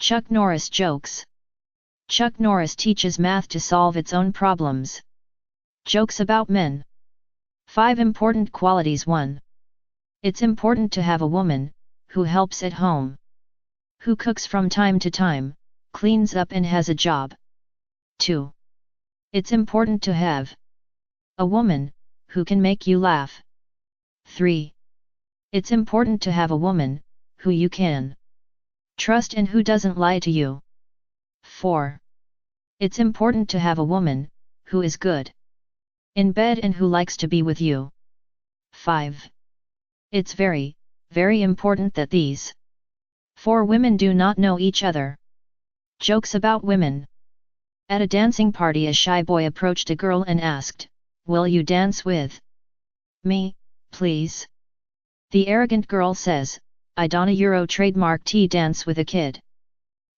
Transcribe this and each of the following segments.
Chuck Norris jokes. Chuck Norris teaches math to solve its own problems. Jokes about men. 5 important qualities. 1. It's important to have a woman who helps at home, who cooks from time to time, cleans up and has a job. 2. It's important to have a woman who can make you laugh. 3. It's important to have a woman who you can trust and who doesn't lie to you. 4. It's important to have a woman who is good in bed and who likes to be with you. 5. It's very, very important that these 4 women do not know each other. Jokes about women. At a dancing party, a shy boy approached a girl and asked, "Will you dance with me, please?" The arrogant girl says, "I don't Euro trademark tea dance with a kid."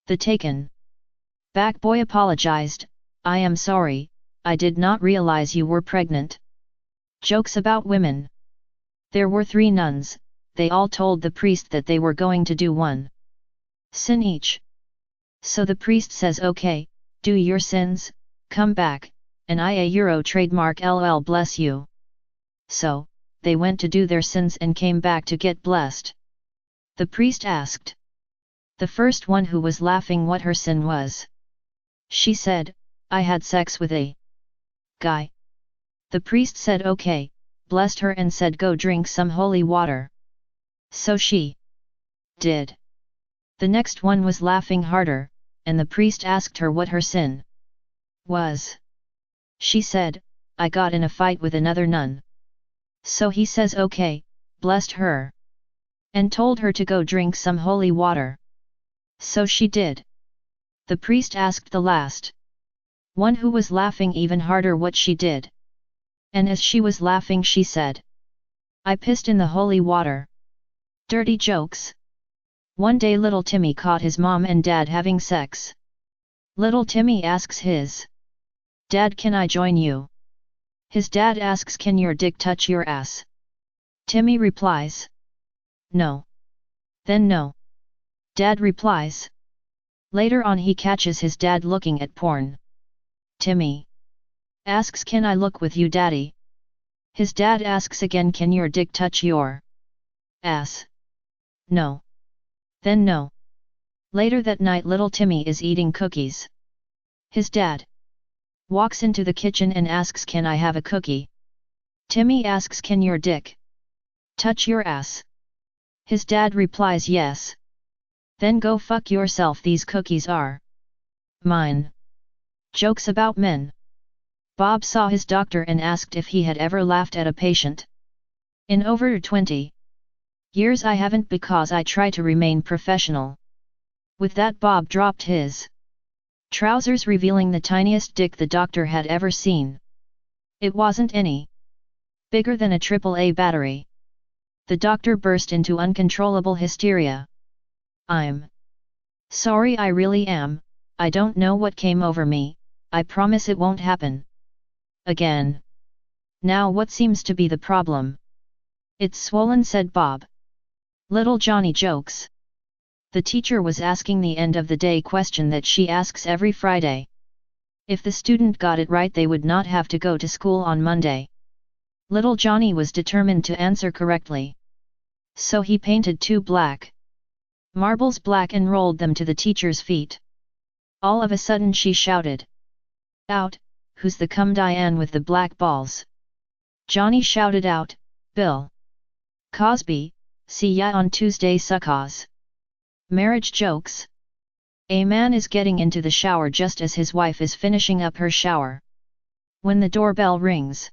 The taken back boy apologized, "I am sorry, I did not realize you were pregnant." Jokes about women. There were 3 nuns, they all told the priest that they were going to do 1 sin each. So the priest says, "Okay, do your sins, come back, and I Euro trademark LL bless you." So, they went to do their sins and came back to get blessed. The priest asked the first one who was laughing what her sin was. She said, "I had sex with a guy." The priest said okay, blessed her and said go drink some holy water. So she did. The next one was laughing harder, and the priest asked her what her sin was. She said, "I got in a fight with another nun." So he says okay, blessed her, and told her to go drink some holy water. So she did. The priest asked the last one who was laughing even harder what she did. And as she was laughing she said, "I pissed in the holy water." Dirty jokes. One day little Timmy caught his mom and dad having sex. Little Timmy asks his dad, "Can I join you?" His dad asks, "Can your dick touch your ass?" Timmy replies, "No." Then no. Dad replies. Later on he catches his dad looking at porn. Timmy asks, "Can I look with you, daddy?" His dad asks again, "Can your dick touch your ass?" No. Then no. Later that night little Timmy is eating cookies. His dad walks into the kitchen and asks, "Can I have a cookie?" Timmy asks, "Can your dick touch your ass?" His dad replies, "Yes." Then go fuck yourself, these cookies are mine. Jokes about men. Bob saw his doctor and asked if he had ever laughed at a patient. In over 20 years I haven't, because I try to remain professional. With that Bob dropped his trousers, revealing the tiniest dick the doctor had ever seen. It wasn't any bigger than a AAA battery. The doctor burst into uncontrollable hysteria. "I'm sorry, I really am, I don't know what came over me, I promise it won't happen again." "Now what seems to be the problem?" "It's swollen," said Bob. Little Johnny jokes. The teacher was asking the end of the day question that she asks every Friday. If the student got it right, they would not have to go to school on Monday. Little Johnny was determined to answer correctly. So he painted 2 black marbles black and rolled them to the teacher's feet. All of a sudden she shouted out, "Who's the cum Diane with the black balls?" Johnny shouted out, "Bill Cosby, see ya on Tuesday, suckers." Marriage jokes. A man is getting into the shower just as his wife is finishing up her shower. When the doorbell rings,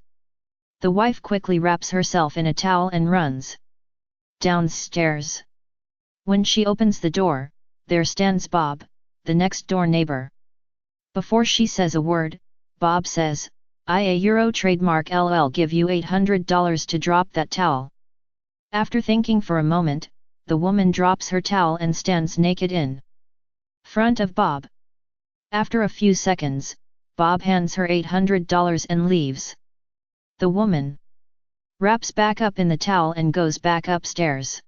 the wife quickly wraps herself in a towel and runs downstairs. When she opens the door, there stands Bob, the next door neighbor. Before she says a word, Bob says, "I Euro trademark LL give you $800 to drop that towel." After thinking for a moment, the woman drops her towel and stands naked in front of Bob. After a few seconds, Bob hands her $800 and leaves. The woman wraps back up in the towel and goes back upstairs.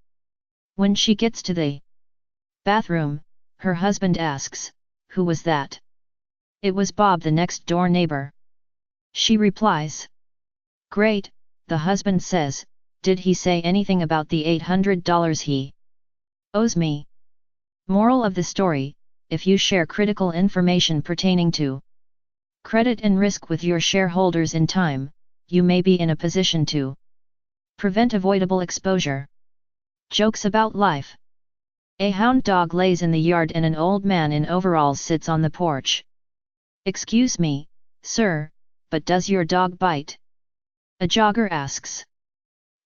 When she gets to the bathroom, Her husband asks, "Who was that?" "It was Bob, the next door neighbor." She replies. "Great," the husband says, "did he say anything about the $800 he owes me?" Moral of the story: if you share critical information pertaining to credit and risk with your shareholders in time, you may be in a position to prevent avoidable exposure. Jokes about life. A hound dog lays in the yard and an old man in overalls sits on the porch. "Excuse me, sir, but does your dog bite?" a jogger asks.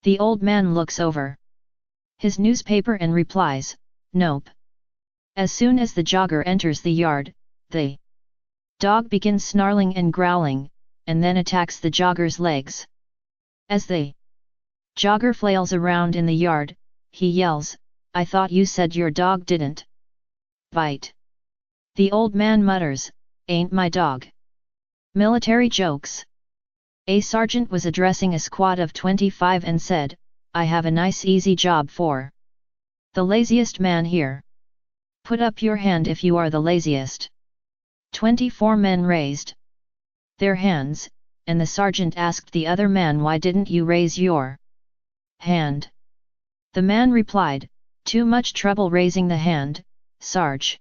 The old man looks over his newspaper and replies, "Nope." As soon as the jogger enters the yard, the dog begins snarling and growling, and then attacks the jogger's legs. As the jogger flails around in the yard, he yells, "I thought you said your dog didn't bite." The old man mutters, "Ain't my dog." Military jokes. A sergeant was addressing a squad of 25 and said, "I have a nice easy job for the laziest man here. Put up your hand if you are the laziest." 24 men raised their hands, and the sergeant asked the other man, "Why didn't you raise your hand?" The man replied, "Too much trouble raising the hand, Sarge."